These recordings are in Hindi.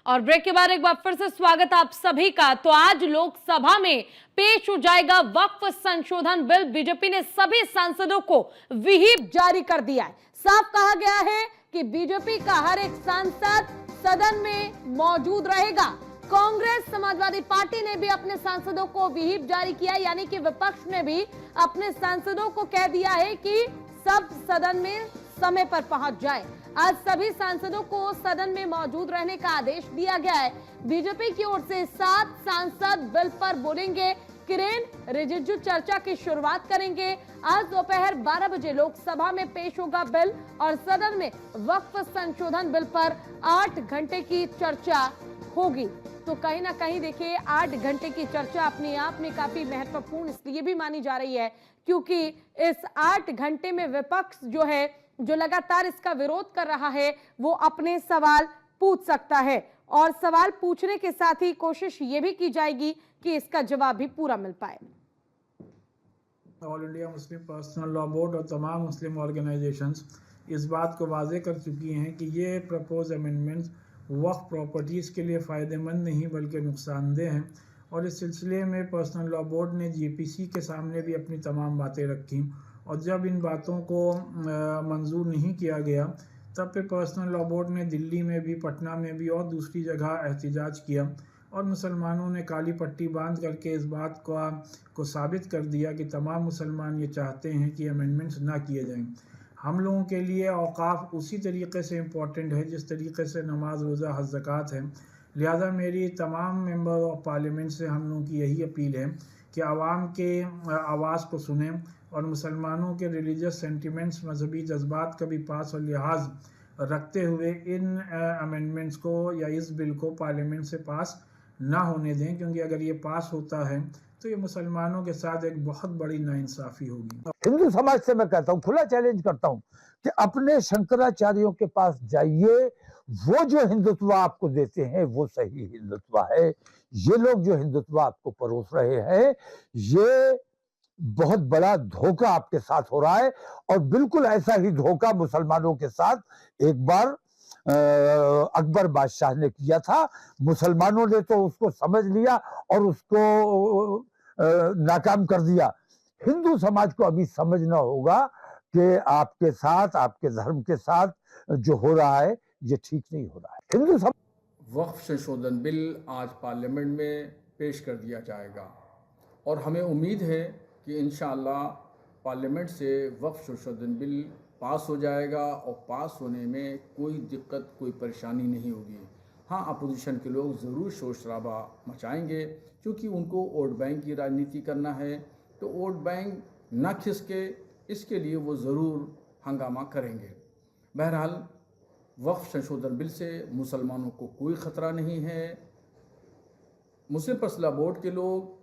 और ब्रेक के बाद एक बार फिर से स्वागत आप सभी का। तो आज लोकसभा में पेश हो जाएगा वक्फ संशोधन बिल। बीजेपी ने सभी सांसदों को व्हिप जारी कर दिया है। साफ कहा गया है कि बीजेपी का हर एक सांसद सदन में मौजूद रहेगा। कांग्रेस समाजवादी पार्टी ने भी अपने सांसदों को व्हिप जारी किया, यानी कि विपक्ष ने भी अपने सांसदों को कह दिया है कि सब सदन में समय पर पहुंच जाए। आज सभी सांसदों को सदन में मौजूद रहने का आदेश दिया गया है। बीजेपी की ओर से 7 सांसद बिल पर बोलेंगे। किरेन रिजिजू चर्चा की शुरुआत करेंगे। आज दोपहर 12 बजे लोकसभा में पेश होगा बिल और सदन में वक्फ संशोधन बिल पर 8 घंटे की चर्चा होगी। तो कहीं ना कहीं देखिए 8 घंटे की चर्चा अपने आप में काफी महत्वपूर्ण इसलिए भी मानी जा रही है क्योंकि इस 8 घंटे में विपक्ष जो है, जो लगातार इसका विरोध कर रहा है, वो अपने सवाल पूछ सकता है और सवाल पूछने के साथ ही कोशिश ये भी की जाएगी कि इसका जवाब भी पूरा मिल पाए। All India Muslim personal law board और तमाम मुस्लिम ऑर्गेनाइजेशंस इस बात को वाजे कर चुकी हैं कि ये प्रपोज अमेंडमेंट्स वक्फ प्रॉपर्टीज़ के लिए फ़ायदेमंद नहीं बल्कि नुकसानदेह हैं। और इस सिलसिले में पर्सनल लॉ बोर्ड ने जीपीसी के सामने भी अपनी तमाम बातें रखी और जब इन बातों को मंजूर नहीं किया गया तब फिर पर्सनल लॉ बोर्ड ने दिल्ली में भी, पटना में भी और दूसरी जगह एहतजाज किया और मुसलमानों ने काली पट्टी बांध करके इस बात को साबित कर दिया कि तमाम मुसलमान ये चाहते हैं कि अमेंडमेंट्स ना किए जाएं। हम लोगों के लिए औकाफ उसी तरीके से इम्पॉर्टेंट है जिस तरीके से नमाज, रोज़ा, हज, ज़कात है। लिहाजा मेरी तमाम मेंबर ऑफ पार्लियामेंट से हम लोगों की यही अपील है कि आवाम के आवाज़ को सुने और मुसलमानों के रिलीजियस सेंटिमेंट्स, मजहबी जज्बात का भी पास और लिहाज रखते हुए इन अमेंडमेंट्स को या इस बिल को पार्लियामेंट से पास ना होने दें, क्योंकि अगर ये पास होता है तो ये मुसलमानों के साथ एक बहुत बड़ी नाइंसाफ़ी होगी। हिंदू समाज से मैं कहता हूँ, खुला चैलेंज करता हूँ कि अपने शंकराचार्यों के पास जाइए, वो जो हिंदुत्व आपको देते हैं वो सही हिंदुत्व है। ये लोग जो हिंदुत्व आपको परोस रहे हैं ये बहुत बड़ा धोखा आपके साथ हो रहा है और बिल्कुल ऐसा ही धोखा मुसलमानों के साथ एक बार अकबर बादशाह ने किया था। मुसलमानों ने तो उसको समझ लिया और उसको नाकाम कर दिया। हिंदू समाज को अभी समझना होगा कि आपके साथ, आपके धर्म के साथ जो हो रहा है ये ठीक नहीं हो रहा है। हिंदू समाज वक्फ संशोधन बिल आज पार्लियामेंट में पेश कर दिया जाएगा और हमें उम्मीद है कि इंशाअल्लाह पार्लियामेंट से वक्फ संशोधन बिल पास हो जाएगा और पास होने में कोई दिक्कत, कोई परेशानी नहीं होगी। हाँ, अपोजिशन के लोग ज़रूर शोर शराबा मचाएंगे क्योंकि उनको वोट बैंक की राजनीति करना है, तो वोट बैंक न खिसके इसके लिए वो ज़रूर हंगामा करेंगे। बहरहाल वक्फ संशोधन बिल से मुसलमानों को कोई ख़तरा नहीं है। मुस्लिम पर्सनल लॉ बोर्ड के लोग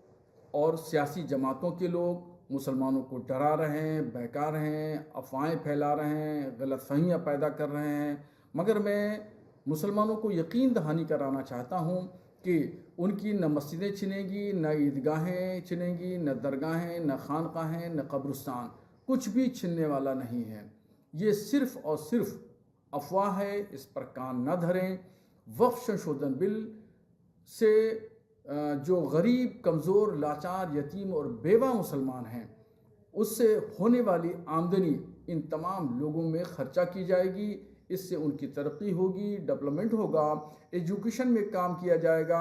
और सियासी जमातों के लोग मुसलमानों को डरा रहे हैं, बहका रहे हैं, अफवाहें फैला रहे हैं, गलतफहमियाँ पैदा कर रहे हैं, मगर मैं मुसलमानों को यकीन दहानी कराना चाहता हूँ कि उनकी न मस्जिदें छिनेंगी, न ईदगाहें छिनेंगी, न दरगाहें, न खानकाहें, न कब्रिस्तान, कुछ भी छिनने वाला नहीं है। ये सिर्फ़ और सिर्फ अफवाह है, इस पर कान न धरें। वक्फ संशोधन बिल से जो गरीब, कमज़ोर, लाचार, यतीम और बेवा मुसलमान हैं उससे होने वाली आमदनी इन तमाम लोगों में ख़र्चा की जाएगी। इससे उनकी तरक्की होगी, डेवलपमेंट होगा, एजुकेशन में काम किया जाएगा।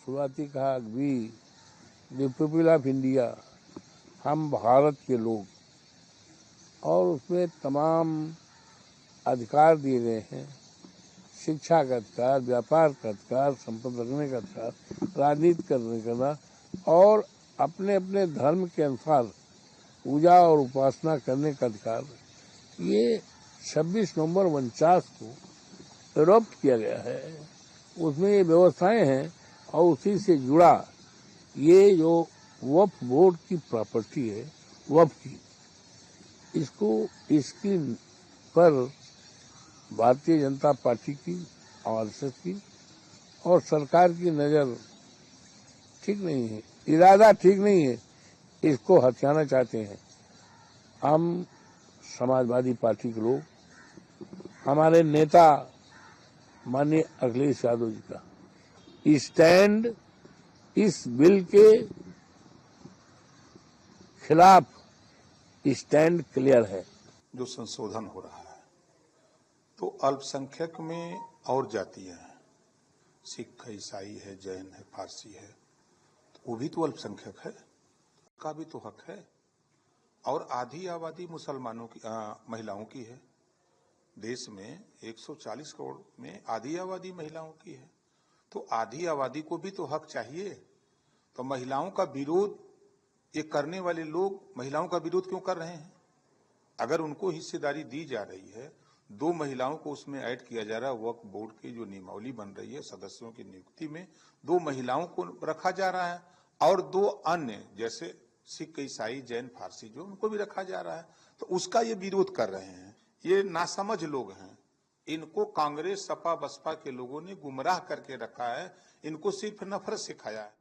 शुरुआती कहा we the people of India, हम भारत के लोग, और उसमें तमाम अधिकार दिए गए हैं। शिक्षा का अधिकार, व्यापार का अधिकार, संपत्ति रखने का अधिकार, राजनीति करने का और अपने अपने धर्म के अनुसार पूजा और उपासना करने का अधिकार। ये 26 नवंबर 49 को एडॉप्ट किया गया है, उसमें ये व्यवस्थाएं हैं और उसी से जुड़ा ये जो वक्फ बोर्ड की प्रॉपर्टी है वक्फ की, इसको इसकी पर भारतीय जनता पार्टी की, आरएसएस की और सरकार की नज़र ठीक नहीं है, इरादा ठीक नहीं है, इसको हथियाना चाहते हैं। हम समाजवादी पार्टी के लोग, हमारे नेता माननीय अखिलेश यादव जी का स्टैंड इस बिल के खिलाफ स्टैंड क्लियर है। जो संशोधन हो रहा है तो अल्पसंख्यक में और जातियां हैं, सिख है, ईसाई है, जैन है, फारसी है, तो वो भी तो अल्पसंख्यक है, का भी तो हक है। और आधी आबादी मुसलमानों की महिलाओं की है। देश में 140 करोड़ में आधी आबादी महिलाओं की है, तो आधी आबादी को भी तो हक चाहिए। तो महिलाओं का विरोध ये करने वाले लोग महिलाओं का विरोध क्यों कर रहे हैं? अगर उनको हिस्सेदारी दी जा रही है, 2 महिलाओं को उसमें ऐड किया जा रहा है, वक्फ बोर्ड की जो नियमावली बन रही है सदस्यों की नियुक्ति में 2 महिलाओं को रखा जा रहा है और 2 अन्य जैसे सिख, ईसाई, जैन, फारसी जो उनको भी रखा जा रहा है, तो उसका ये विरोध कर रहे हैं। ये नासमझ लोग हैं, इनको कांग्रेस, सपा, बसपा के लोगों ने गुमराह करके रखा है, इनको सिर्फ नफरत सिखाया है।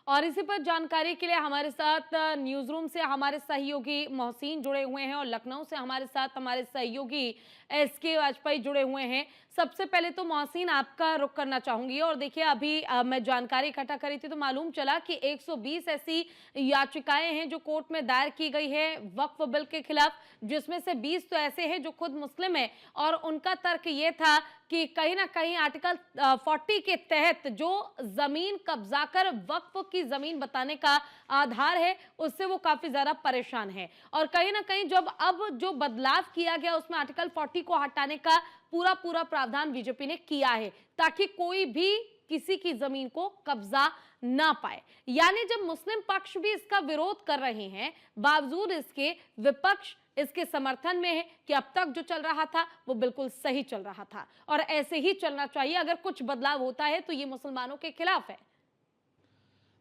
और इसी पर जानकारी के लिए हमारे साथ न्यूज रूम से हमारे सहयोगी मोहसिन जुड़े हुए हैं और लखनऊ से हमारे साथ हमारे सहयोगी SK वाजपेयी जुड़े हुए हैं। सबसे पहले तो मोहसिन आपका रुख करना चाहूंगी और देखिए अभी मैं जानकारी इकट्ठा करी थी तो मालूम चला कि 120 ऐसी याचिकाएं हैं जो कोर्ट में दायर की गई है वक्फ बिल के खिलाफ, जिसमें से 20 तो ऐसे हैं जो खुद मुस्लिम है और उनका तर्क ये था कि कहीं ना कहीं आर्टिकल 40 के तहत जो जमीन कब्जा कर वक्फ की जमीन बताने का आधार है उससे वो काफी ज्यादा परेशान है। और कहीं ना कहीं जब अब जो बदलाव किया गया उसमें आर्टिकल 40 को हटाने का पूरा प्रावधान बीजेपी ने किया है ताकि कोई भी किसी की जमीन को कब्जा ना पाए। यानी जब मुस्लिम पक्ष भी इसका विरोध कर रहे हैं, बावजूद इसके विपक्ष इसके समर्थन में है कि अब तक जो चल रहा था वो बिल्कुल सही चल रहा था और ऐसे ही चलना चाहिए, अगर कुछ बदलाव होता है तो ये मुसलमानों के खिलाफ है।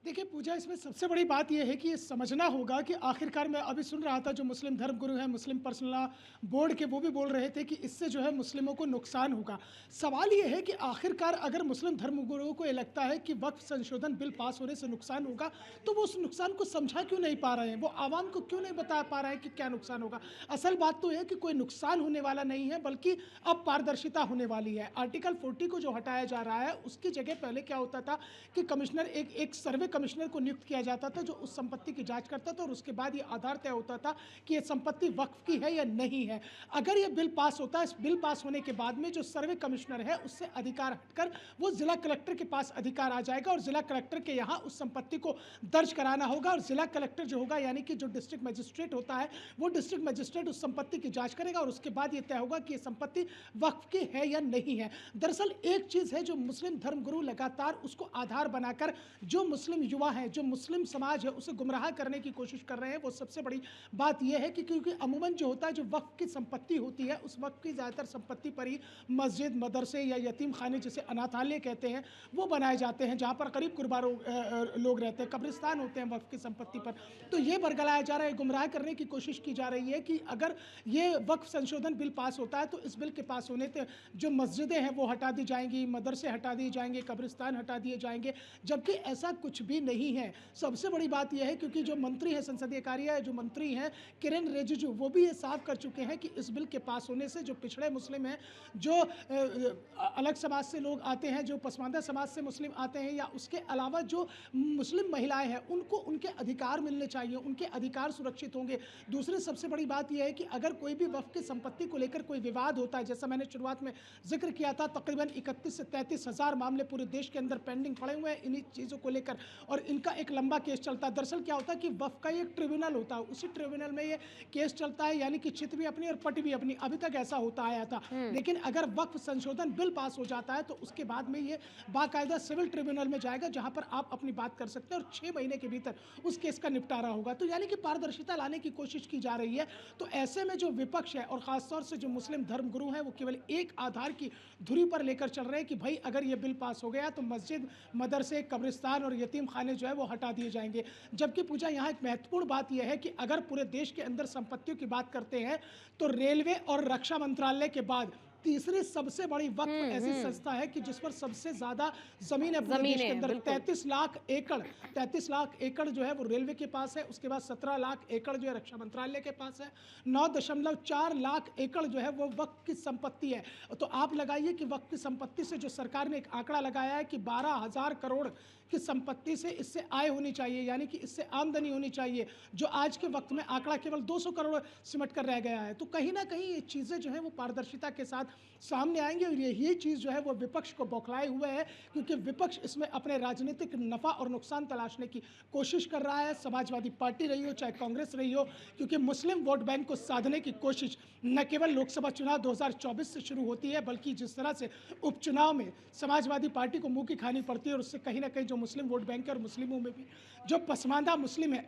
देखिए पूजा, इसमें सबसे बड़ी बात यह है कि ये समझना होगा कि आखिरकार मैं अभी सुन रहा था जो मुस्लिम धर्मगुरु हैं, मुस्लिम पर्सनल लॉ बोर्ड के, वो भी बोल रहे थे कि इससे जो है मुस्लिमों को नुकसान होगा। सवाल ये है कि आखिरकार अगर मुस्लिम धर्मगुरुओं को ये लगता है कि वक्फ संशोधन बिल पास होने से नुकसान होगा तो वो उस नुकसान को समझा क्यों नहीं पा रहे हैं, वो आवाम को क्यों नहीं बता पा रहे हैं कि क्या नुकसान होगा। असल बात तो है कि कोई नुकसान होने वाला नहीं है, बल्कि अब पारदर्शिता होने वाली है। आर्टिकल 40 को जो हटाया जा रहा है उसकी जगह पहले क्या होता था कि कमिश्नर एक सर्वे कमिश्नर को नियुक्त किया जाता था जो उस संपत्ति की जांच करता था और उसके बाद ये आधार तय होता था कि ये संपत्ति वक्फ की है या नहीं है। अगर ये बिल पास होता है, इस बिल पास होने के बाद में जो सर्वे कमिश्नर है उससे अधिकार हटकर वो जिला कलेक्टर के पास अधिकार आ जाएगा और जिला कलेक्टर के यहाँ उस संपत्ति को दर्ज कराना होगा और जिला कलेक्टर जो होगा यानी कि जो डिस्ट्रिक्ट मजिस्ट्रेट होता है वो डिस्ट्रिक्ट मजिस्ट्रेट उस संपत्ति की जांच करेगा और उसके बाद ये तय होगा कि ये संपत्ति वक्फ की है या नहीं है। दरअसल एक चीज है जो मुस्लिम धर्मगुरु लगातार उसको आधार बनाकर जो मुस्लिम युवा है, जो मुस्लिम समाज है, उसे गुमराह करने की कोशिश कर रहे हैं। वो सबसे बड़ी बात यह है कि क्योंकि अमूमन जो होता है जो वक्फ की संपत्ति होती है उस वक्फ की ज़्यादातर संपत्ति पर ही मस्जिद, मदरसे या यतीम खाने जिसे अनाथालय कहते हैं वो बनाए जाते हैं, जहाँ पर करीब कुर्बान लोग रहते हैं, कब्रिस्तान होते हैं वक्फ की संपत्ति पर। तो ये बरगलाया जा रहा है, गुमराह करने की कोशिश की जा रही है कि अगर ये वक्फ संशोधन बिल पास होता है तो इस बिल के पास होने से जो मस्जिदें हैं वो हटा दी जाएंगी, मदरसे हटा दिए जाएंगे, कब्रिस्तान हटा दिए जाएंगे, जबकि ऐसा कुछ भी नहीं है। सबसे बड़ी बात यह है क्योंकि जो मंत्री है, संसदीय कार्य जो मंत्री हैं किरेन रिजिजू, वो भी ये साफ कर चुके हैं कि इस बिल के पास होने से जो पिछड़े मुस्लिम हैं, जो अलग समाज से लोग आते हैं, जो पसमानदा समाज से मुस्लिम आते हैं या उसके अलावा जो मुस्लिम महिलाएं हैं, उनको उनके अधिकार मिलने चाहिए, उनके अधिकार सुरक्षित होंगे। दूसरी सबसे बड़ी बात यह है कि अगर कोई भी वक्फ की संपत्ति को लेकर कोई विवाद होता है, जैसा मैंने शुरुआत में जिक्र किया था, तकरीबन 31 से 33 हज़ार मामले पूरे देश के अंदर पेंडिंग पड़े हुए हैं इन्हीं चीज़ों को लेकर और इनका एक लंबा केस चलता है। दरअसल क्या होता है कि वक्फ का एक ट्रिब्यूनल होता है, उसी ट्रिब्यूनल में ये केस चलता है, यानी कि चित भी अपनी और पट भी अपनी। अभी तक ऐसा होता आया था, लेकिन अगर वक्फ संशोधन बिल पास हो जाता है तो उसके बाद में ये बाकायदा सिविल ट्रिब्यूनल में जाएगा, जहां पर आप अपनी बात कर सकते हैं और 6 महीने के भीतर उस केस का निपटारा होगा। तो यानी कि पारदर्शिता लाने की कोशिश की जा रही है। तो ऐसे में जो विपक्ष है और खासतौर से जो मुस्लिम धर्मगुरु हैं, वो केवल एक आधार की धुरी पर लेकर चल रहे हैं कि भाई अगर ये बिल पास हो गया तो मस्जिद, मदरसे, कब्रिस्तान और यतीम खाने जो है वो हटा दिए जाएंगे। जबकि पूजा यहाँ एक महत्वपूर्ण बात यह है कि अगर पूरे देश के अंदर संपत्तियों की बात करते हैं तो रेलवे और रक्षा मंत्रालय के बाद तीसरी सबसे बड़ी वक्फ ऐसी संस्था है कि जिस पर सबसे ज्यादा जमीन है पूरे देश के अंदर। 33 लाख एकड़ जो है वो रेलवे के पास है। उसके बाद 17 लाख एकड़ जो है रक्षा मंत्रालय के पास है। 9.4 लाख एकड़ जो है वो वक्फ की संपत्ति है। तो आप लगाइए कि वक्फ की संपत्ति से जो सरकार ने एक आंकड़ा लगाया है कि 12,000 करोड़ की संपत्ति से इससे आय होनी चाहिए, यानी कि इससे आमदनी होनी चाहिए, जो आज के वक्त में आंकड़ा केवल 200 करोड़ सिमट कर रह गया है। तो कहीं ना कहीं ये चीज़ें जो है वो पारदर्शिता के साथ सामने आएंगी और यही चीज़ जो है वो विपक्ष को बौखलाए हुए है, क्योंकि विपक्ष इसमें अपने राजनीतिक नफ़ा और नुकसान तलाशने की कोशिश कर रहा है। समाजवादी पार्टी रही हो चाहे कांग्रेस रही हो, क्योंकि मुस्लिम वोट बैंक को साधने की कोशिश न केवल लोकसभा चुनाव 2024 से शुरू होती है, बल्कि जिस तरह से उपचुनाव में समाजवादी पार्टी को मुंह की खानी पड़ती है और उससे कहीं ना कहीं जो मुस्लिम वोट बैंक है और मुस्लिमों में भी जो पसमानदा मुस्लिम है,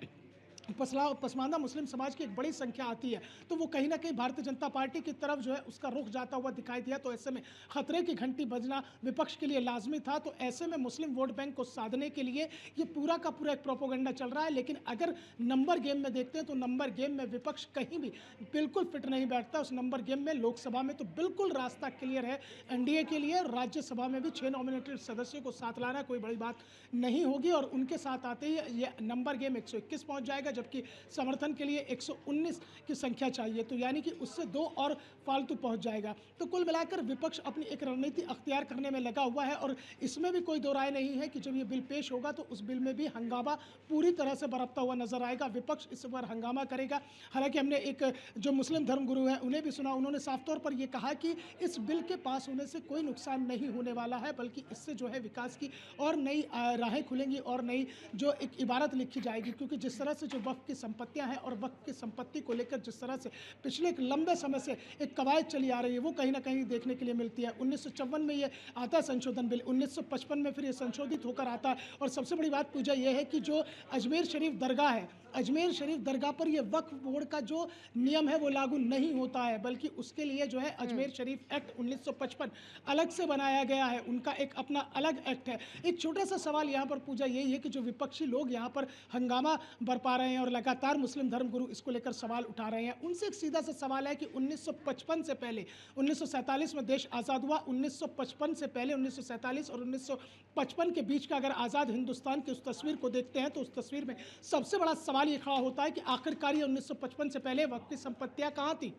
पसमानदा मुस्लिम समाज की एक बड़ी संख्या आती है, तो वो कहीं ना कहीं भारतीय जनता पार्टी की तरफ जो है उसका रुख जाता हुआ दिखाई दिया। तो ऐसे में खतरे की घंटी बजना विपक्ष के लिए लाजमी था। तो ऐसे में मुस्लिम वोट बैंक को साधने के लिए ये पूरा का पूरा एक प्रोपोगंडा चल रहा है। लेकिन अगर नंबर गेम में देखते हैं तो नंबर गेम में विपक्ष कहीं भी बिल्कुल फिट नहीं बैठता। उस नंबर गेम में लोकसभा में तो बिल्कुल रास्ता क्लियर है एनडीए के लिए। राज्यसभा में भी 6 नॉमिनेटेड सदस्यों को साथ लाना कोई बड़ी बात नहीं होगी और उनके साथ आते ही ये नंबर गेम 121 पहुंच जाएगा, जबकि समर्थन के लिए 119 की संख्या चाहिए। तो यानी कि उससे 2 और फालतू पहुंच जाएगा। तो कुल मिलाकर विपक्ष अपनी एक रणनीति अख्तियार करने में लगा हुआ है और इसमें भी कोई दो राय नहीं है कि जब ये बिल पेश होगा तो उस बिल में भी हंगामा पूरी तरह से बरपता हुआ नजर आएगा। विपक्ष इस बार हंगामा करेगा। हालांकि हमने एक जो मुस्लिम धर्मगुरु हैं उन्हें भी सुना, उन्होंने साफ तौर पर यह कहा कि इस बिल के पास होने से कोई नुकसान नहीं होने वाला है, बल्कि इससे जो है विकास की और नई राहें खुलेंगी और नई जो एक इबारत लिखी जाएगी। क्योंकि जिस तरह से जो वक्फ की संपत्तियां हैं और वक्फ की संपत्ति को लेकर जिस तरह से पिछले एक लंबे समय से एक कवायद चली आ रही है वो कहीं ना कहीं देखने के लिए मिलती है। 1954 में ये आता है संशोधन बिल, 1955 में फिर ये संशोधित होकर आता है। और सबसे बड़ी बात पूजा ये है कि जो अजमेर शरीफ दरगाह है, अजमेर शरीफ दरगाह पर यह वक्फ बोर्ड का जो नियम है वो लागू नहीं होता है, बल्कि उसके लिए जो है अजमेर शरीफ एक्ट 1955 अलग से बनाया गया है। उनका एक अपना अलग एक्ट है। एक छोटा सा सवाल यहाँ पर पूजा यही है कि जो विपक्षी लोग यहाँ पर हंगामा बरपा रहे हैं और लगातार मुस्लिम धर्मगुरु इसको लेकर सवाल उठा रहे हैं, उनसे एक सीधा सा सवाल है कि 1955 से पहले 1947 में देश आज़ाद हुआ, 1955 से पहले 1947 और 1955 के बीच का अगर आज़ाद हिंदुस्तान की उस तस्वीर को देखते हैं तो उस तस्वीर में सबसे बड़ा सवाल ये खड़ा होता है कि आखिरकार ये 1955 से पहले वक्त की संपत्तियां कहाँ थी,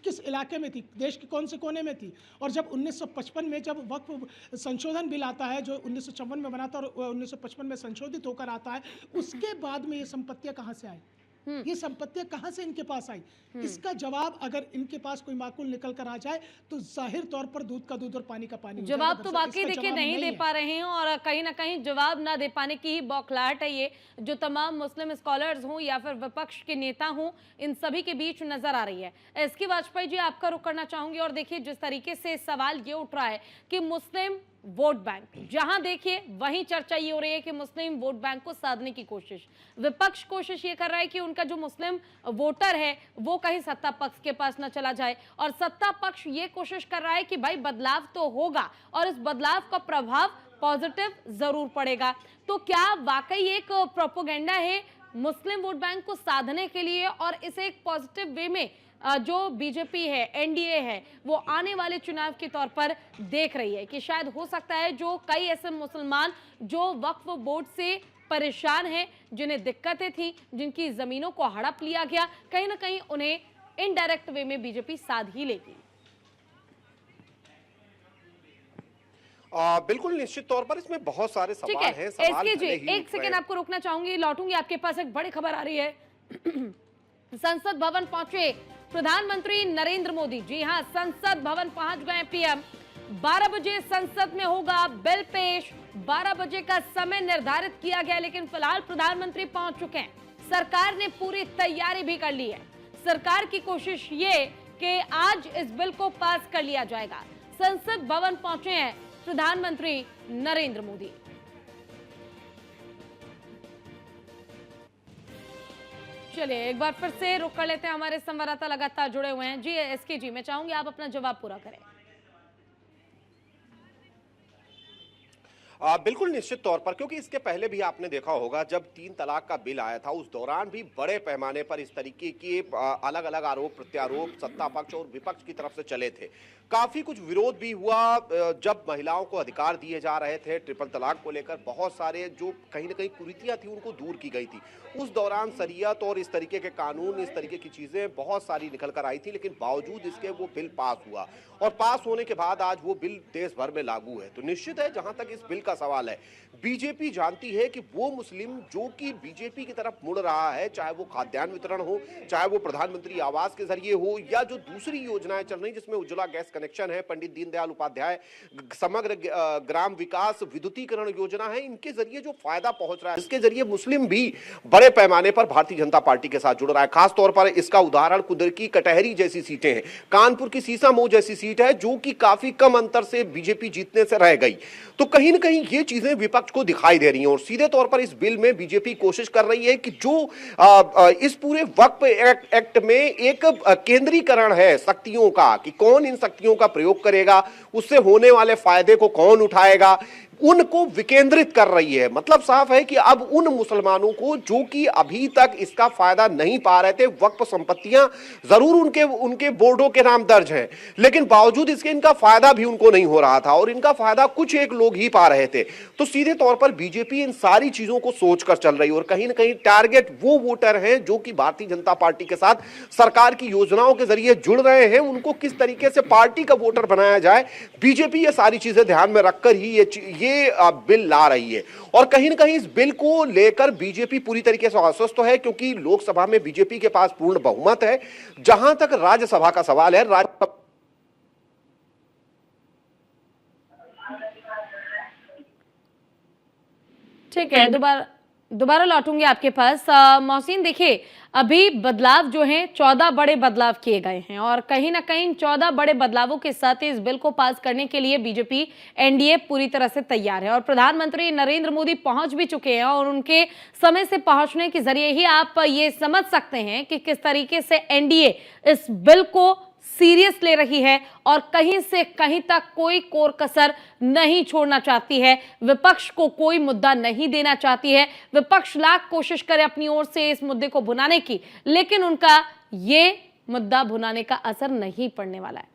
किस इलाके में थी, देश के कौन से कोने में थी। और जब 1955 में जब वक्फ संशोधन बिल आता है जो 1954 में बना था और 1955 में संशोधित होकर आता है, उसके बाद में ये संपत्तियां कहाँ से आई, ये संपत्तियां कहां से इनके पास आई, इसका जवाब अगर इनके पास कोई माकूल निकल कर आ जाए तो जाहिर तौर पर दूध का दूध और पानी का पानी। जवाब तो वाकई देखिए नहीं दे पा रहे हैं और कहीं ना कहीं जवाब ना दे पाने की ही बौखलाहट है ये जो तमाम मुस्लिम स्कॉलर्स हों या फिर विपक्ष के नेता हों, इन सभी के बीच नजर आ रही है। एसके वाजपेयी जी, आपका रुख करना चाहूंगी। और देखिए जिस तरीके से सवाल ये उठ रहा है कि मुस्लिम वोट बैंक, जहां देखिए वहीं चर्चा ये हो रही है कि मुस्लिम वोट बैंक को साधने की कोशिश, विपक्ष कोशिश ये कर रहा है कि उनका जो मुस्लिम वोटर है वो कहीं सत्ता पक्ष के पास न चला जाए, और सत्ता पक्ष ये कोशिश कर रहा है कि भाई बदलाव तो होगा और इस बदलाव का प्रभाव पॉजिटिव जरूर पड़ेगा। तो क्या वाकई एक प्रोपोगेंडा है मुस्लिम वोट बैंक को साधने के लिए और इसे एक पॉजिटिव वे में जो बीजेपी है, एनडीए है, वो आने वाले चुनाव के तौर पर देख रही है कि शायद हो सकता है जो कई ऐसे मुसलमान जो वक्फ बोर्ड से परेशान हैं, जिन्हें दिक्कतें थी, जिनकी जमीनों को हड़प लिया गया, कहीं ना कहीं उन्हें इनडायरेक्ट वे में बीजेपी साध ही लेगी। बिल्कुल निश्चित तौर पर इसमें बहुत सारे सवाल हैं। एसके जी, एक सेकंड आपको रोकना चाहूंगी, लौटूंगी आपके पास। एक बड़ी खबर आ रही है संसद भवन पहुंचे प्रधानमंत्री नरेंद्र मोदी। जी हां, संसद भवन पहुंच गए पीएम। 12 बजे संसद में होगा बिल पेश। 12 बजे का समय निर्धारित किया गया, लेकिन फिलहाल प्रधानमंत्री पहुंच चुके हैं। सरकार ने पूरी तैयारी भी कर ली है। सरकार की कोशिश ये कि आज इस बिल को पास कर लिया जाएगा। संसद भवन पहुंचे हैं प्रधानमंत्री नरेंद्र मोदी। चलिए एक बार फिर से रुक कर लेते हैं, हमारे संवाददाता लगातार जुड़े हुए हैं। जी एसके जी, मैं चाहूंगी आप अपना जवाब पूरा करें। बिल्कुल निश्चित तौर पर, क्योंकि इसके पहले भी आपने देखा होगा जब 3 तलाक का बिल आया था उस दौरान भी बड़े पैमाने पर इस तरीके की अलग अलग आरोप प्रत्यारोप सत्ता पक्ष और विपक्ष की तरफ से चले थे। काफी कुछ विरोध भी हुआ जब महिलाओं को अधिकार दिए जा रहे थे। ट्रिपल तलाक को लेकर बहुत सारे जो कहीं ना कहीं कुरीतियां थी उनको दूर की गई थी। उस दौरान शरीयत और इस तरीके के कानून, इस तरीके की चीजें बहुत सारी निकल कर आई थी, लेकिन बावजूद इसके वो बिल पास हुआ और पास होने के बाद आज वो बिल देश भर में लागू है। तो निश्चित है, जहां तक इस बिल का सवाल है, बीजेपी जानती है कि वो मुस्लिम जो कि बीजेपी की तरफ मुड़ रहा है, चाहे वो खाद्यान्न वितरण हो, चाहे वो प्रधानमंत्री आवास के जरिए हो, या जो दूसरी योजनाएं चल रही जिसमें उज्ज्वला गैस कनेक्शन है, पंडित दीनदयाल उपाध्याय समग्र ग्राम विकास विद्युतीकरण योजना है, इनके जरिए जो फायदा पहुंच रहा है, इसके जरिए मुस्लिम भी बड़े पैमाने पर भारतीय जनता पार्टी के साथ जुड़ रहा है। खासतौर पर इसका उदाहरण कुदर की कटहरी जैसी सीटें हैं, कानपुर की सीसामऊ जैसी सीट है जो कि काफी कम अंतर से बीजेपी जीतने से रह गई। तो कहीं ना कहीं ये चीजें विपक्ष को दिखाई दे रही हैं और सीधे तौर पर इस बिल में बीजेपी कोशिश कर रही है कि जो इस पूरे वक्फ एक्ट में एक केंद्रीकरण है शक्तियों का, कि कौन इन शक्तियों का प्रयोग करेगा, उससे होने वाले फायदे को कौन उठाएगा, उनको विकेंद्रित कर रही है। मतलब साफ है कि अब उन मुसलमानों को जो कि अभी तक इसका फायदा नहीं पा रहे थे, वक्फ संपत्तियां जरूर उनके बोर्डों के नाम दर्ज हैं, लेकिन बावजूद इसके इनका फायदा भी उनको नहीं हो रहा था और इनका फायदा कुछ एक लोग ही पा रहे थे। तो सीधे तौर पर बीजेपी इन सारी चीजों को सोचकर चल रही है और कहीं ना कहीं टारगेट वो वोटर हैं जो कि भारतीय जनता पार्टी के साथ सरकार की योजनाओं के जरिए जुड़ रहे हैं। उनको किस तरीके से पार्टी का वोटर बनाया जाए, बीजेपी ये सारी चीजें ध्यान में रखकर ही ये बिल ला रही है। और कहीं ना कहीं इस बिल को लेकर बीजेपी पूरी तरीके से आश्वस्त है, क्योंकि लोकसभा में बीजेपी के पास पूर्ण बहुमत है। जहां तक राज्यसभा का सवाल है, ठीक है, दोबारा लौटूंगी आपके पास। मोहसिन, देखिए अभी बदलाव जो हैं 14 बड़े बदलाव किए गए हैं और कहीं ना कहीं 14 बड़े बदलावों के साथ इस बिल को पास करने के लिए बीजेपी एनडीए पूरी तरह से तैयार है और प्रधानमंत्री नरेंद्र मोदी पहुंच भी चुके हैं और उनके समय से पहुंचने के जरिए ही आप ये समझ सकते हैं कि किस तरीके से एनडीए इस बिल को सीरियस ले रही है और कहीं से कहीं तक कोई कोर कसर नहीं छोड़ना चाहती है। विपक्ष को कोई मुद्दा नहीं देना चाहती है। विपक्ष लाख कोशिश करे अपनी ओर से इस मुद्दे को भुनाने की, लेकिन उनका ये मुद्दा भुनाने का असर नहीं पड़ने वाला है।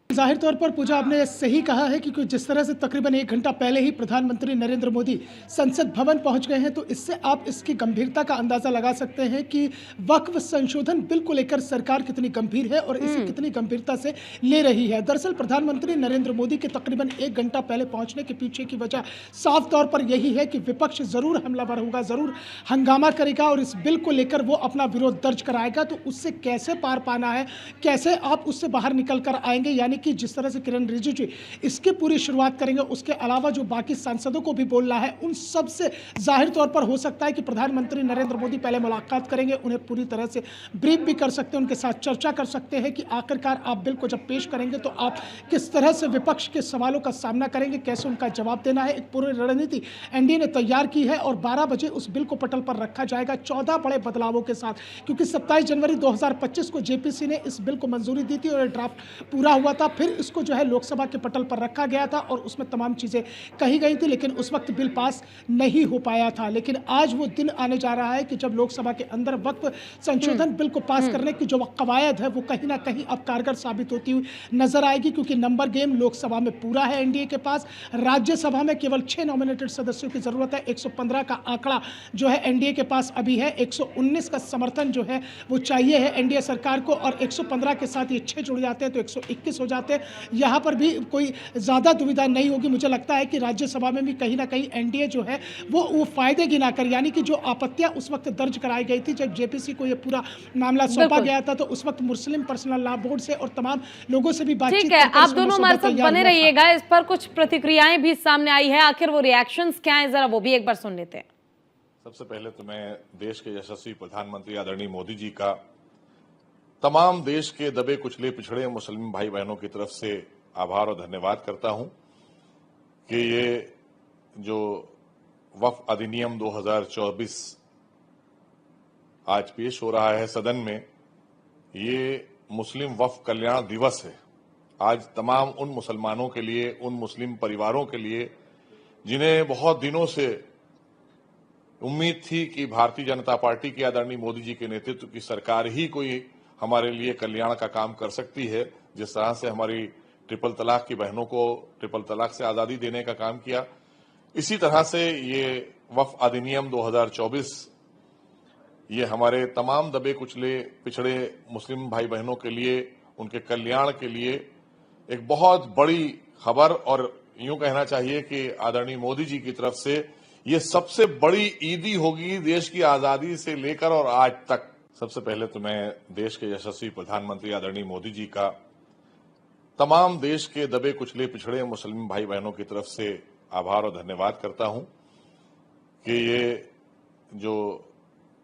जाहिर तौर पर पूजा, आपने सही कहा है कि जिस तरह से तकरीबन 1 घंटा पहले ही प्रधानमंत्री नरेंद्र मोदी संसद भवन पहुंच गए हैं, तो इससे आप इसकी गंभीरता का अंदाजा लगा सकते हैं कि वक्फ संशोधन बिल को लेकर सरकार कितनी गंभीर है और इसे कितनी गंभीरता से ले रही है। दरअसल प्रधानमंत्री नरेंद्र मोदी के तकरीबन 1 घंटा पहले पहुंचने के पीछे की वजह साफ तौर पर यही है कि विपक्ष जरूर हमलावर होगा, जरूर हंगामा करेगा और इस बिल को लेकर वो अपना विरोध दर्ज कराएगा। तो उससे कैसे पार पाना है, कैसे आप उससे बाहर निकल कर आएंगे, यानी कि जिस तरह से किरण रिजिजू इसकी पूरी शुरुआत करेंगे, उसके अलावा जो बाकी सांसदों को भी बोलना है, उन सब से जाहिर तौर पर हो सकता है कि प्रधानमंत्री नरेंद्र मोदी पहले मुलाकात करेंगे, उन्हें पूरी तरह से ब्रीफ भी कर सकते हैं, उनके साथ चर्चा कर सकते हैं कि आखिरकार आप बिल को जब पेश करेंगे तो आप किस तरह से विपक्ष के सवालों का सामना करेंगे, कैसे उनका जवाब देना है। एक पूरी रणनीति एनडीए ने तैयार की है और 12 बजे उस बिल को पटल पर रखा जाएगा 14 बड़े बदलावों के साथ, क्योंकि 27 जनवरी 2025 को जेपीसी ने इस बिल को मंजूरी दी थी और ड्राफ्ट पूरा हुआ था। फिर इसको जो है लोकसभा के पटल पर रखा गया था और उसमें तमाम चीज़ें कही गई थी, लेकिन उस वक्त बिल पास नहीं हो पाया था। लेकिन आज वो दिन आने जा रहा है कि जब लोकसभा के अंदर वक्फ संशोधन बिल को पास करने की जो कवायद है वो कहीं ना कहीं अब कारगर साबित होती हुई नजर आएगी, क्योंकि नंबर गेम लोकसभा में पूरा है एनडीए के पास। राज्यसभा में केवल 6 नॉमिनेटेड सदस्यों की जरूरत है। 115 का आंकड़ा जो है एनडीए के पास अभी है। 119 का समर्थन जो है वो चाहिए है एनडीए सरकार को और 115 के साथ ये 6 जुड़ जाते हैं तो 121 हो जाते हैं। यहाँ पर भी कोई ज़्यादा दुविधा नहीं होगी। मुझे लगता है कि राज्यसभा में भी कहीं ना कहीं एनडीए जो है वो फायदे गिनाकर, यानी कि जो आपत्तियां उस वक्त दर्ज कराई गई थी जब जेपीसी को ये पूरा मामला सौंपा गया था, तो उस वक्त मुस्लिम पर्सनल लॉ बोर्ड से और तमाम लोगों से भी बातचीत ठीक है, आप दोनों हमारे साथ बने रहिएगा। इस पर कुछ प्रतिक्रियाएं भी सामने आई है, आखिर वो रिएक्शंस क्या है, जरा वो भी एक बार सुन लेते हैं। सबसे पहले तो मैं देश के यशस्वी प्रधानमंत्री आदरणीय मोदी जी का तमाम देश के दबे कुचले पिछड़े मुस्लिम भाई बहनों की तरफ से आभार और धन्यवाद करता हूं कि ये जो वक्फ अधिनियम 2024 आज पेश हो रहा है सदन में, ये मुस्लिम वक्फ कल्याण दिवस है। आज तमाम उन मुसलमानों के लिए, उन मुस्लिम परिवारों के लिए जिन्हें बहुत दिनों से उम्मीद थी कि भारतीय जनता पार्टी के आदरणीय मोदी जी के नेतृत्व की सरकार ही कोई हमारे लिए कल्याण का काम कर सकती है, जिस तरह से हमारी ट्रिपल तलाक की बहनों को ट्रिपल तलाक से आज़ादी देने का काम किया, इसी तरह से ये वक्फ अधिनियम 2024 ये हमारे तमाम दबे कुचले पिछड़े मुस्लिम भाई बहनों के लिए, उनके कल्याण के लिए एक बहुत बड़ी खबर, और यूं कहना चाहिए कि आदरणीय मोदी जी की तरफ से ये सबसे बड़ी ईदी होगी देश की आजादी से लेकर और आज तक। सबसे पहले तो मैं देश के यशस्वी प्रधानमंत्री आदरणीय मोदी जी का तमाम देश के दबे कुचले पिछड़े मुस्लिम भाई बहनों की तरफ से आभार और धन्यवाद करता हूं कि ये जो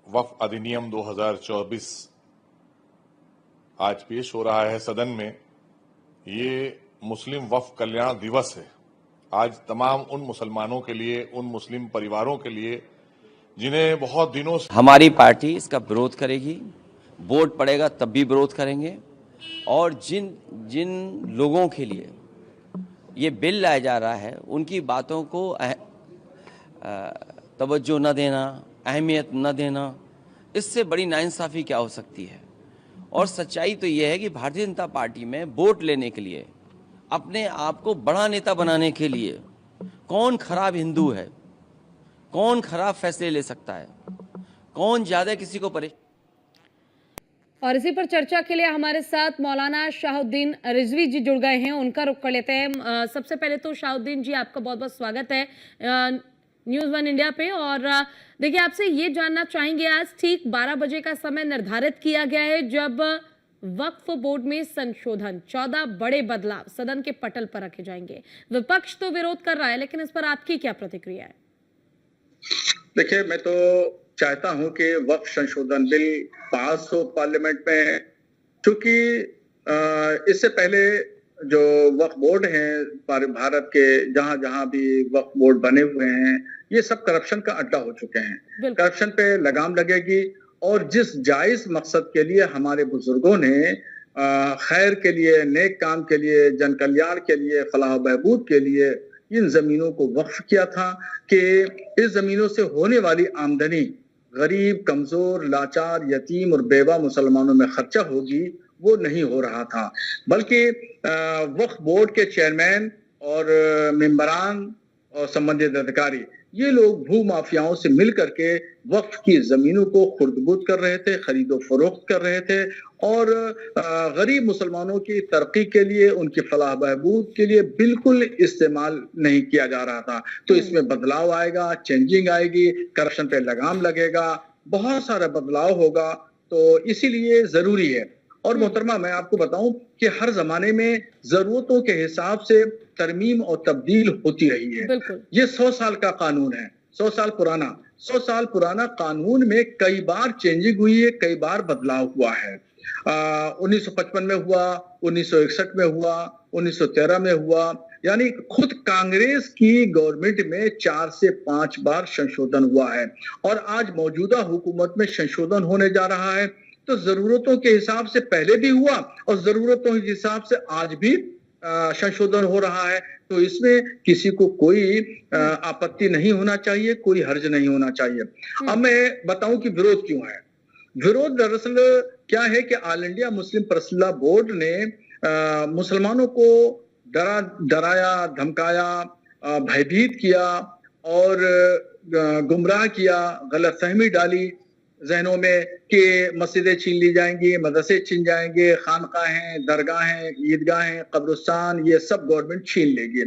वक्फ अधिनियम 2024 आज पेश हो रहा है सदन में, ये मुस्लिम वक्फ कल्याण दिवस है। आज तमाम उन मुसलमानों के लिए, उन मुस्लिम परिवारों के लिए जिन्हें बहुत दिनों से हमारी पार्टी इसका विरोध करेगी, वोट पड़ेगा तब भी विरोध करेंगे, और जिन लोगों के लिए ये बिल लाया जा रहा है उनकी बातों को तवज्जो न देना, अहमियत न देना, इससे बड़ी नाइंसाफ़ी क्या हो सकती है। और सच्चाई तो ये है कि भारतीय जनता पार्टी में वोट लेने के लिए, अपने आप को बड़ा नेता बनाने के लिए कौन खराब हिंदू है, कौन खराब फैसले ले सकता है, कौन ज्यादा किसी को परेशान। और इसी पर चर्चा के लिए हमारे साथ मौलाना शाहुद्दीन रिजवी जी जुड़ गए हैं, उनका रुख कर लेते हैं। सबसे पहले तो शाहुद्दीन जी, आपका बहुत बहुत स्वागत है न्यूज़ वन इंडिया पे। और देखिए, आपसे ये जानना चाहेंगे, आज ठीक 12 बजे का समय निर्धारित किया गया है जब वक्फ बोर्ड में संशोधन, 14 बड़े बदलाव सदन के पटल पर रखे जाएंगे। विपक्ष तो विरोध कर रहा है, लेकिन इस पर आपकी क्या प्रतिक्रिया है? देखिए, मैं तो चाहता हूं कि वक्फ संशोधन बिल पास हो पार्लियामेंट में, क्योंकि इससे पहले जो वक्फ बोर्ड हैं भारत के, जहां जहां भी वक्फ बोर्ड बने हुए हैं, ये सब करप्शन का अड्डा हो चुके हैं। करप्शन पे लगाम लगेगी, और जिस जायज मकसद के लिए हमारे बुजुर्गों ने खैर के लिए, नेक काम के लिए, जन कल्याण के लिए, फलाह बहबूद के लिए इन जमीनों को वक्फ किया था कि इस जमीनों से होने वाली आमदनी गरीब, कमजोर, लाचार, यतीम और बेवा मुसलमानों में खर्चा होगी, वो नहीं हो रहा था। बल्कि वक्फ बोर्ड के चेयरमैन और मेंबरान और संबंधित अधिकारी, ये लोग भू माफियाओं से मिल करके वक्फ की जमीनों को खुर्द-बुर्द कर रहे थे, खरीदो फरोख्त कर रहे थे, और गरीब मुसलमानों की तरक्की के लिए, उनकी फलाह बहबूद के लिए बिल्कुल इस्तेमाल नहीं किया जा रहा था। तो इसमें बदलाव आएगा, चेंजिंग आएगी, करप्शन पे लगाम लगेगा, बहुत सारा बदलाव होगा। तो इसीलिए जरूरी है। और मोहतरमा, मैं आपको बताऊं कि हर जमाने में जरूरतों के हिसाब से तरमीम और तब्दील होती रही है। ये 100 साल का कानून है, 100 साल पुराना। 100 साल पुराना कानून में कई बार चेंजिंग हुई है, कई बार बदलाव हुआ है। 1955 में हुआ, 1961 में हुआ, 1913 में हुआ, यानी खुद कांग्रेस की गवर्नमेंट में 4 से 5 बार संशोधन हुआ है। और आज मौजूदा हुकूमत में संशोधन होने जा रहा है। तो जरूरतों के हिसाब से पहले भी हुआ और जरूरतों के हिसाब से आज भी संशोधन हो रहा है। तो इसमें किसी को कोई आपत्ति नहीं होना चाहिए, कोई हर्ज नहीं होना चाहिए। अब मैं बताऊं कि विरोध क्यों है। विरोध दरअसल क्या है कि all India Muslim personal board ने मुसलमानों को डराया, धमकाया, भयभीत किया और गुमराह किया, गलतफहमी डाली जहनों में कि मस्जिदें छीन ली जाएंगी, मदरसे छीन जाएंगे, खानकाहें, दरगाहें, ईदगाहें, कब्रिस्तान, ये सब गवर्नमेंट छीन लेगी।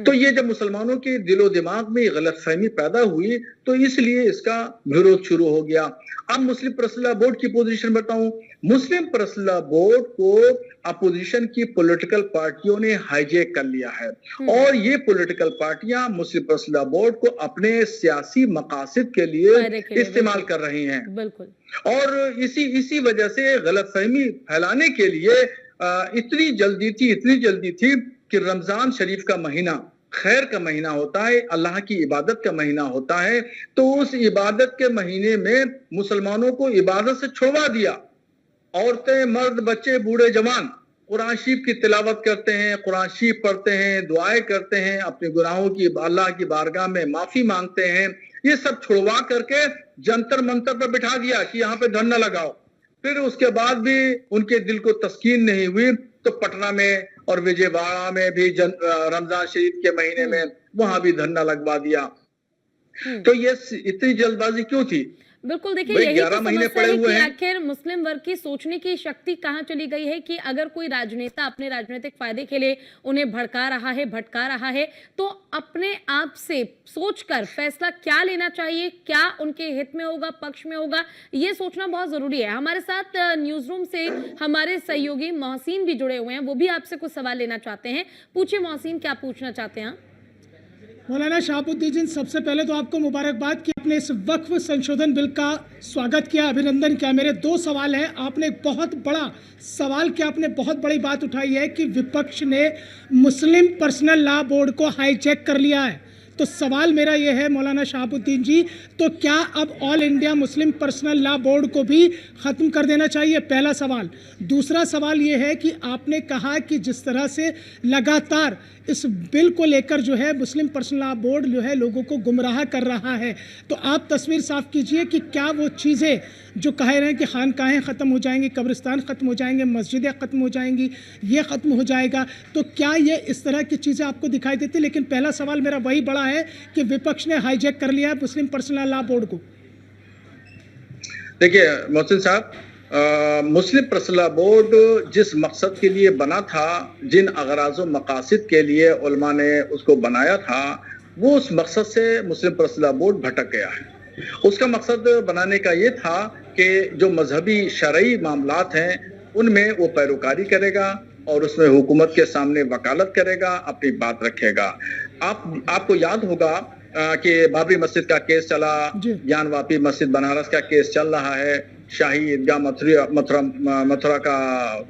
तो ये जब मुसलमानों के दिलो दिमाग में गलतफहमी पैदा हुई, तो इसलिए इसका विरोध शुरू हो गया। अब मुस्लिम पर्सनल बोर्ड की पोजीशन बताऊं। मुस्लिम पर्सनल बोर्ड को अपोजिशन की पॉलिटिकल पार्टियों ने हाईजैक कर लिया है, और ये पॉलिटिकल पार्टियां मुस्लिम पर्सनल बोर्ड को अपने सियासी मकासद के लिए इस्तेमाल कर रही हैं। बिल्कुल। और इसी वजह से गलतफहमी फैलाने के लिए इतनी जल्दी थी कि रमजान शरीफ का महीना खैर का महीना होता है, अल्लाह की इबादत का महीना होता है। तो उस इबादत के महीने में मुसलमानों को इबादत से छुड़वा दिया। औरतें, मर्द, बच्चे, बूढ़े, जवान कुरान शरीफ की तिलावत करते हैं, कुरान शरीफ पढ़ते हैं, दुआएं करते हैं, अपने गुनाहों की अल्लाह की बारगाह में माफी मांगते हैं। ये सब छुड़वा करके जंतर मंतर पर बिठा दिया कि यहाँ पे धरना लगाओ। फिर उसके बाद भी उनके दिल को तस्कीन नहीं हुई तो पटना में और विजयवाड़ा में भी रमजान शरीफ के महीने में वहां भी धरना लगवा दिया। तो ये इतनी जल्दबाजी क्यों थी? बिल्कुल, देखिए भाई यही 11 तो महीने समस्या पड़े है हुए कि हैं। आखिर मुस्लिम वर्ग की सोचने की शक्ति कहाँ चली गई है कि अगर कोई राजनेता अपने राजनीतिक फायदे के लिए उन्हें भड़का रहा है, भटका रहा है, तो अपने आप से सोचकर फैसला क्या लेना चाहिए, क्या उनके हित में होगा, पक्ष में होगा, ये सोचना बहुत जरूरी है। हमारे साथ न्यूज रूम से हमारे सहयोगी मोहसिन भी जुड़े हुए हैं, वो भी आपसे कुछ सवाल लेना चाहते हैं। पूछिए मोहसिन, क्या पूछना चाहते हैं? मौलाना शहाबुद्दीन जी, सबसे पहले तो आपको मुबारकबाद कि आपने इस वक्फ संशोधन बिल का स्वागत किया, अभिनंदन किया। मेरे दो सवाल हैं। आपने एक बहुत बड़ा सवाल किया, आपने बहुत बड़ी बात उठाई है कि विपक्ष ने मुस्लिम पर्सनल लॉ बोर्ड को हाईजैक कर लिया है। तो सवाल मेरा यह है मौलाना शहाबुद्दीन जी, तो क्या अब all India Muslim personal law board को भी ख़त्म कर देना चाहिए? पहला सवाल। दूसरा सवाल ये है कि आपने कहा कि जिस तरह से लगातार इस बिल को लेकर जो है मुस्लिम पर्सनल लॉ बोर्ड जो है लोगों को गुमराह कर रहा है, तो आप तस्वीर साफ कीजिए कि क्या वो चीज़ें जो कह रहे हैं कि खानकाहें ख़त्म हो जाएंगी, कब्रिस्तान ख़त्म हो जाएंगे, मस्जिदें ख़त्म हो जाएंगी, ये ख़त्म हो जाएगा, तो क्या ये इस तरह की चीज़ें आपको दिखाई देती? लेकिन पहला सवाल मेरा वही बड़ा है कि विपक्ष ने हाईजैक कर लिया है मुस्लिम पर्सनल लॉ बोर्ड को। देखिए मोहसिन साहब, मुस्लिम पर्सनल बोर्ड जिस मकसद के लिए बना था, जिन अगराज़ व मकासद के लिए उलमा ने उसको बनाया था, वो उस मकसद से मुस्लिम पर्सनल बोर्ड भटक गया है। उसका मकसद बनाने का ये था कि जो मजहबी शरई मामलात हैं उनमें वो पैरोकारी करेगा और उसमें हुकूमत के सामने वकालत करेगा, अपनी बात रखेगा। आपको याद होगा कि बाबरी मस्जिद का केस चला, ज्ञान वापी मस्जिद बनारस का केस चल रहा है, शाही ईदगाह मथुरा का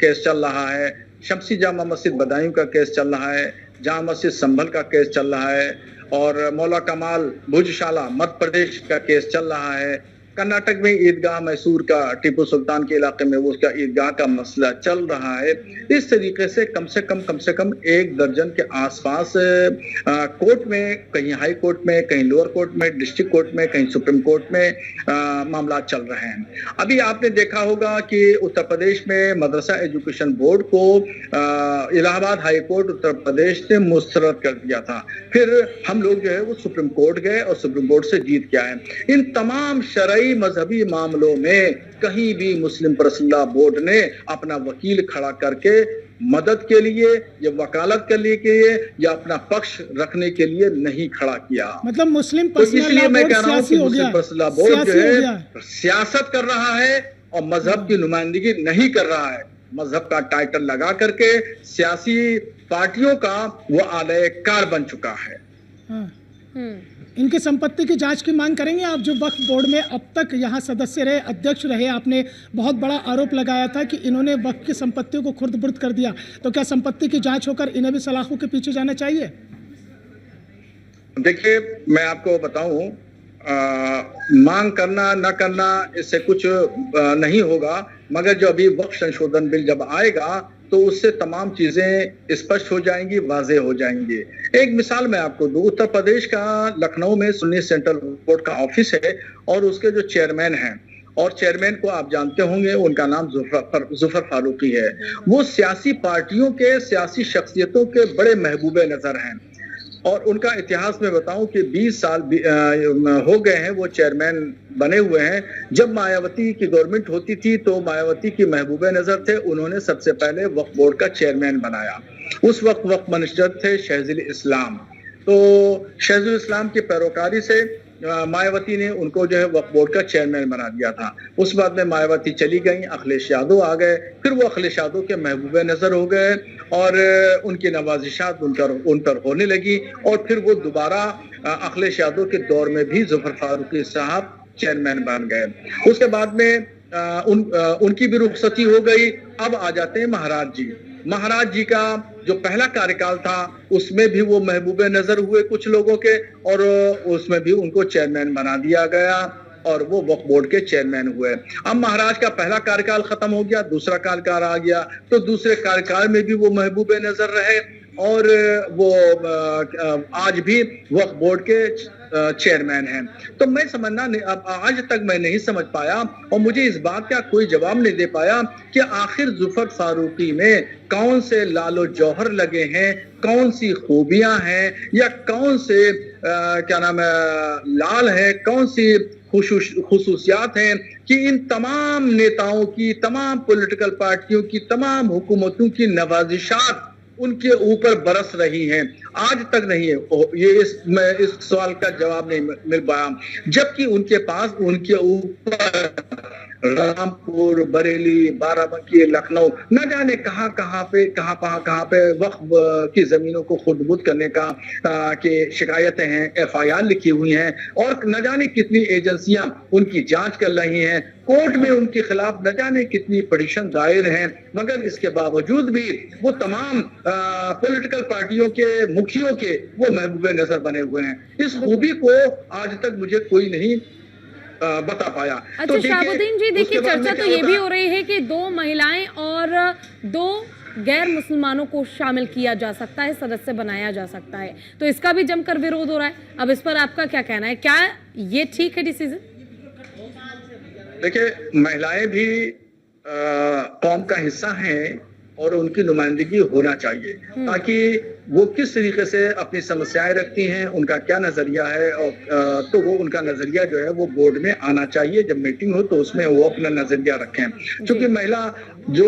केस चल रहा है, शमसी जामा मस्जिद बदायूं का केस चल रहा है, जामा मस्जिद संभल का केस चल रहा है, और मौला कमाल भुजशाला मध्य प्रदेश का केस चल रहा है। कर्नाटक में ईदगाह मैसूर का, टीपू सुल्तान के इलाके में वो उसका ईदगाह का मसला चल रहा है। इस तरीके से कम से कम 1 दर्जन के आसपास कोर्ट में, कहीं हाई कोर्ट में, कहीं लोअर कोर्ट में, डिस्ट्रिक्ट कोर्ट में, कहीं सुप्रीम कोर्ट में मामला चल रहे हैं। अभी आपने देखा होगा कि उत्तर प्रदेश में मदरसा एजुकेशन बोर्ड को इलाहाबाद हाई कोर्ट उत्तर प्रदेश ने मुस्तरद कर दिया था। फिर हम लोग जो है वो सुप्रीम कोर्ट गए और सुप्रीम कोर्ट से जीत के आए। इन तमाम शरई मजहबी मामलों में कहीं भी मुस्लिम पर्सनल बोर्ड ने अपना वकील खड़ा करके मदद के लिए या वकालत करने के लिए या अपना पक्ष रखने के लिए नहीं खड़ा किया। मतलब मुस्लिम तो इसलिए मैं कह रहा हूं कि मुस्लिम पर्सनल बोर्ड जो है सियासत कर रहा है और मजहब की नुमाइंदगी नहीं कर रहा है। मजहब का टाइटल लगा करके सियासी पार्टियों का वो आलयकार बन चुका है। इनकी संपत्ति की जांच की मांग करेंगे आप? जो वक्फ बोर्ड में अब तक यहाँ सदस्य रहे, अध्यक्ष रहे, आपने बहुत बड़ा आरोप लगाया था कि इन्होंने वक्फ की संपत्तियों को खुर्द-बुर्द कर दिया, तो क्या संपत्ति की जांच होकर इन्हें भी सलाखों के पीछे जाना चाहिए? देखिए मैं आपको बताऊं, मांग करना न करना इससे कुछ नहीं होगा, मगर जो अभी वक्फ संशोधन बिल जब आएगा तो उससे तमाम चीजें स्पष्ट हो जाएंगी, वाज़ेह हो जाएंगी। एक मिसाल मैं आपको दूं, उत्तर प्रदेश का लखनऊ में सुन्नी सेंट्रल बोर्ड का ऑफिस है और उसके जो चेयरमैन हैं, और चेयरमैन को आप जानते होंगे, उनका नाम जुफर फारूकी है। वो सियासी पार्टियों के, सियासी शख्सियतों के बड़े महबूबे नजर हैं और उनका इतिहास में बताऊं कि 20 साल हो गए हैं वो चेयरमैन बने हुए हैं। जब मायावती की गवर्नमेंट होती थी तो मायावती की महबूबे नजर थे, उन्होंने सबसे पहले वक्फ बोर्ड का चेयरमैन बनाया। उस वक्त वक्फ मिनिस्टर थे शहजुल इस्लाम। तो शहजुल इस्लाम की पैरोकारी से मायावती ने उनको जो है वक्फ बोर्ड का चेयरमैन बना दिया था। उस बाद में मायावती चली गई, अखिलेश यादव आ गए, फिर वो अखिलेश यादव के महबूबे नजर हो गए और उनकी नवाजिशात उन पर होने लगी और फिर वो दोबारा अखिलेश यादव के दौर में भी जुफर फारूकी साहब चेयरमैन बन गए। उसके बाद में उनकी भी रुखसती हो गई। अब आ जाते हैं महाराज जी। महाराज जी का जो पहला कार्यकाल था उसमें भी वो महबूबे नजर हुए कुछ लोगों के और उसमें भी उनको चेयरमैन बना दिया गया और वो वक्फ बोर्ड के चेयरमैन हुए। अब महाराज का पहला कार्यकाल खत्म हो गया, दूसरा कार्यकाल आ गया तो दूसरे कार्यकाल में भी वो महबूबे नजर रहे और वो आज भी वक्फ बोर्ड के चेयरमैन हैं। तो मैं समझना अब आज तक मैं नहीं समझ पाया और मुझे इस बात का कोई जवाब नहीं दे पाया कि आखिर जुफर फारूकी में कौन से लालो जौहर लगे हैं, कौन सी खूबियां हैं, या कौन से क्या नाम है लाल है, कौन सी खुसूसियात हैं कि इन तमाम नेताओं की, तमाम पॉलिटिकल पार्टियों की, तमाम हुकूमतों की नवाजिशात उनके ऊपर बरस रही हैं। आज तक नहीं है ये इस सवाल का जवाब नहीं मिल पाया, जबकि उनके पास उनके ऊपर रामपुर, बरेली, बाराबंकी, लखनऊ, न जाने कहां पे वक्फ की जमीनों को खुर्द-बुर्द करने की शिकायतें हैं, FIR लिखी हुई हैं और न जाने कितनी एजेंसियां उनकी जांच कर रही हैं। कोर्ट में उनके खिलाफ न जाने कितनी पिटीशन दायर हैं, मगर इसके बावजूद भी वो तमाम पॉलिटिकल पार्टियों के मुखियों के वो महबूबे नजर बने हुए हैं। इस खूबी को आज तक मुझे कोई नहीं बता पाया। अच्छा तो शहाबुद्दीन जी, देखिए चर्चा तो ये भी हो रही है कि 2 महिलाएं और 2 गैर मुसलमानों को शामिल किया जा सकता है, सदस्य बनाया जा सकता है, तो इसका भी जमकर विरोध हो रहा है। अब इस पर आपका क्या कहना है, क्या ये ठीक है डिसीजन? देखिए, महिलाएं भी कौम का हिस्सा हैं और उनकी नुमाइंदगी होना चाहिए, ताकि वो किस तरीके से अपनी समस्याएं रखती हैं, उनका क्या नजरिया है, और तो वो उनका नजरिया जो है वो बोर्ड में आना चाहिए। जब मीटिंग हो तो उसमें वो अपना नजरिया रखें, क्योंकि महिला जो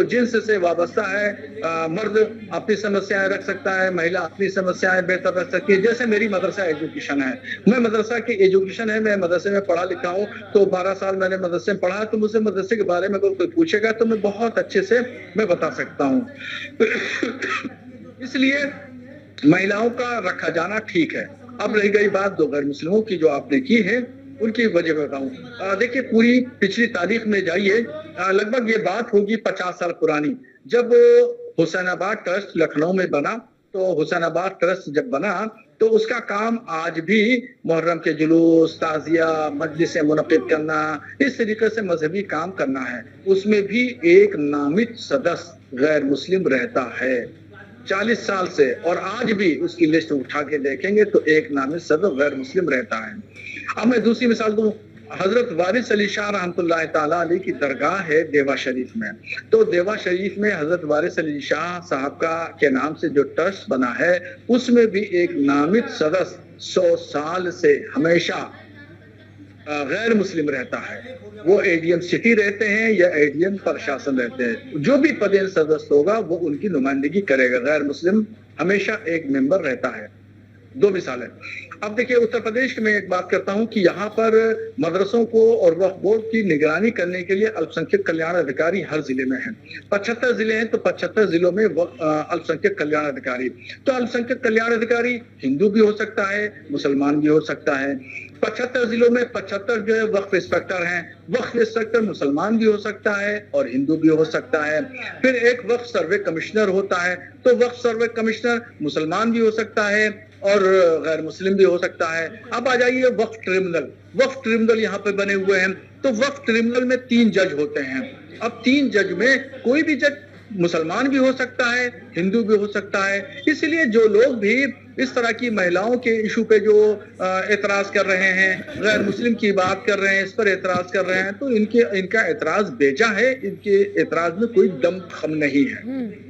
जिन्स से वाबस्ता है, मर्द अपनी समस्याएं रख सकता है, महिला अपनी समस्याएं बेहतर रख सकती है। जैसे मेरी मदरसा एजुकेशन है, मैं मदरसा की एजुकेशन है, मैं मदरसे में पढ़ा लिखा हूँ, तो 12 साल मैंने मदरसे में पढ़ा, तो मुझसे मदरसे के बारे में अगर कोई पूछेगा तो मैं बहुत अच्छे से मैं बता सकता हूँ। इसलिए महिलाओं का रखा जाना ठीक है। अब रही गई बात 2 गैर मुस्लिमों की जो आपने की है, उनकी वजह बताऊं। देखिए, पूरी पिछली तारीख में जाइए, लगभग ये बात होगी 50 साल पुरानी, जब हुसैनाबाद ट्रस्ट लखनऊ में बना। तो हुसैनाबाद ट्रस्ट जब बना तो उसका काम आज भी मुहर्रम के जुलूस, ताजिया, मजलिस मुनक़िद करना, इस तरीके से मजहबी काम करना है। उसमें भी एक नामित सदस्य गैर मुस्लिम रहता है 40 साल से, और आज भी उसकी लिस्ट उठा के देखेंगे तो एक नामित सदस्य गैर मुस्लिम रहता है। अब मैं दूसरी मिसाल दूं, हजरत वारिस अली शाह रहमतुल्लाह ताला अलैह की दरगाह है देवा शरीफ में। तो देवा शरीफ में हजरत वारिस अली शाह साहब के नाम से जो ट्रस्ट बना है, उसमें भी एक नामित सदस्य 100 साल से हमेशा गैर मुस्लिम रहता है। वो ADM सिटी रहते हैं या ADM प्रशासन रहते हैं, जो भी पदेन सदस्य होगा वो उनकी नुमाइंदगी करेगा। गैर मुस्लिम हमेशा एक मेंबर रहता है। 2 मिसालें। अब देखिए, उत्तर प्रदेश में एक बात करता हूं कि यहाँ पर मदरसों को और वक्फ बोर्ड की निगरानी करने के लिए अल्पसंख्यक कल्याण अधिकारी हर जिले में हैं। 75 जिले हैं तो 75 जिलों में अल्पसंख्यक कल्याण अधिकारी। तो अल्पसंख्यक कल्याण अधिकारी हिंदू भी हो सकता है, मुसलमान भी हो सकता है। 75 जिलों में 75 जो है वक्फ इंस्पेक्टर हैं। वक्फ इंस्पेक्टर मुसलमान भी हो सकता है और हिंदू भी हो सकता है। फिर एक वक्फ सर्वे कमिश्नर होता है, तो वक्फ सर्वे कमिश्नर मुसलमान भी हो सकता है और गैर मुस्लिम भी हो सकता है। अब आ जाइए वक्फ ट्रिब्यूनल। वक्फ ट्रिब्यूनल यहाँ पे बने हुए हैं, तो वक्फ ट्रिब्यूनल में 3 जज होते हैं। अब 3 जज में कोई भी जज मुसलमान भी हो सकता है, हिंदू भी हो सकता है। इसलिए जो लोग भी इस तरह की महिलाओं के इशू पे जो एतराज कर रहे हैं, गैर मुस्लिम की बात कर रहे हैं, इस पर एतराज कर रहे हैं, तो इनका एतराज बेजा है, इनके एतराज में कोई दम खम नहीं है।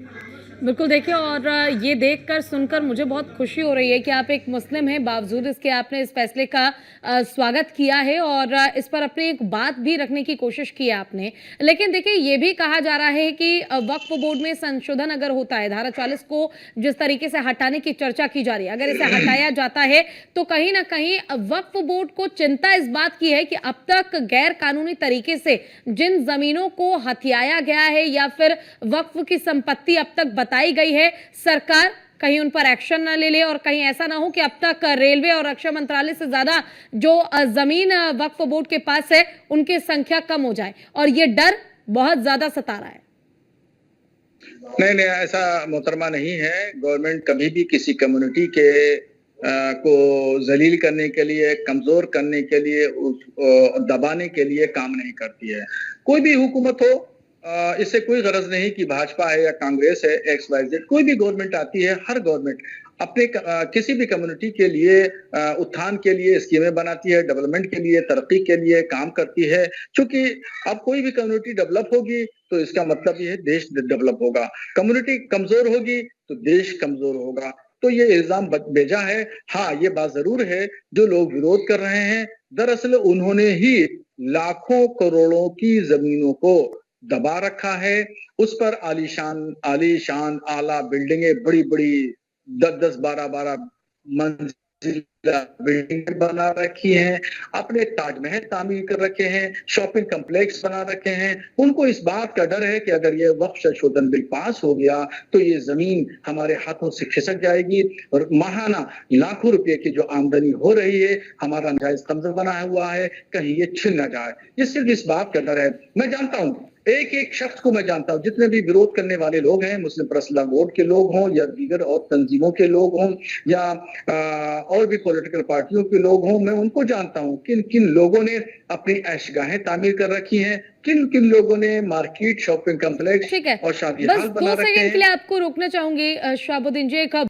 बिल्कुल, देखिए, और ये देखकर सुनकर मुझे बहुत खुशी हो रही है कि आप एक मुस्लिम हैं, बावजूद इसके आपने इस फैसले का स्वागत किया है और इस पर अपनी एक बात भी रखने की कोशिश की है आपने। लेकिन देखिए, ये भी कहा जा रहा है कि वक्फ बोर्ड में संशोधन अगर होता है, धारा 40 को जिस तरीके से हटाने की चर्चा की जा रही है, अगर इसे हटाया जाता है तो कहीं ना कहीं वक्फ बोर्ड को चिंता इस बात की है कि अब तक गैर कानूनी तरीके से जिन जमीनों को हथियाया गया है या फिर वक्फ की संपत्ति अब तक बताई गई है, सरकार कहीं उन पर एक्शन ना ले ले और कहीं ऐसा ना हो कि अब तक रेलवे और रक्षा मंत्रालय से ज्यादा जो जमीन वक्फ बोर्ड के पास है उनकी संख्या कम हो जाए, और ये डर बहुत ज्यादा सता रहा है। नहीं, ऐसा मोहतरमा नहीं है। गवर्नमेंट कभी भी किसी कम्युनिटी के को जलील करने के लिए, कमजोर करने के लिए, दबाने के लिए काम नहीं करती है। कोई भी हुकूमत हो, इससे कोई गरज नहीं कि भाजपा है या कांग्रेस है, एक्स वाई जेड, कोई भी गवर्नमेंट आती है, हर गवर्नमेंट अपने किसी भी कम्युनिटी के लिए उत्थान के लिए स्कीमें बनाती है, डेवलपमेंट के लिए, तरक्की के लिए काम करती है। क्योंकि अब कोई भी कम्युनिटी डेवलप होगी तो इसका मतलब ये है देश डेवलप होगा, कम्युनिटी कमजोर होगी तो देश कमजोर होगा। तो ये इल्जाम भेजा है। हाँ, ये बात जरूर है, जो लोग विरोध कर रहे हैं दरअसल उन्होंने ही लाखों करोड़ों की जमीनों को दबा रखा है, उस पर आलीशान आला बिल्डिंगें, बड़ी बड़ी 10-10, 12-12 मंजिला बिल्डिंग बना रखी हैं, अपने ताजमहल तामीर कर रखे हैं, शॉपिंग कम्प्लेक्स बना रखे हैं। उनको इस बात का डर है कि अगर ये वक्फ संशोधन बिल पास हो गया तो ये जमीन हमारे हाथों से खिसक जाएगी और माहाना लाखों रुपए की जो आमदनी हो रही है, हमारा नाजायज कब्जा बना हुआ है, कहीं ये छिन ना जाए। ये सिर्फ इस बात का डर है। मैं जानता हूँ, एक एक शख्स को मैं जानता हूं, जितने भी विरोध करने वाले लोग हैं, मुस्लिम पर्सनल बोर्ड के लोग हों या दीगर और तंजीमों के लोग हों या और भी पॉलिटिकल पार्टियों के लोग हों, मैं उनको जानता हूं किन किन लोगों ने अपनी ऐशगाहें तामीर कर रखी हैं, किन किन लोगों ने मार्केट, शॉपिंग कम्प्लेक्स ठीक है, और शादी बस हाल 2 बना रखे सेकंड हैं। के लिए आपको रोकना चाहूंगी शहाबुद्दीन जी। एक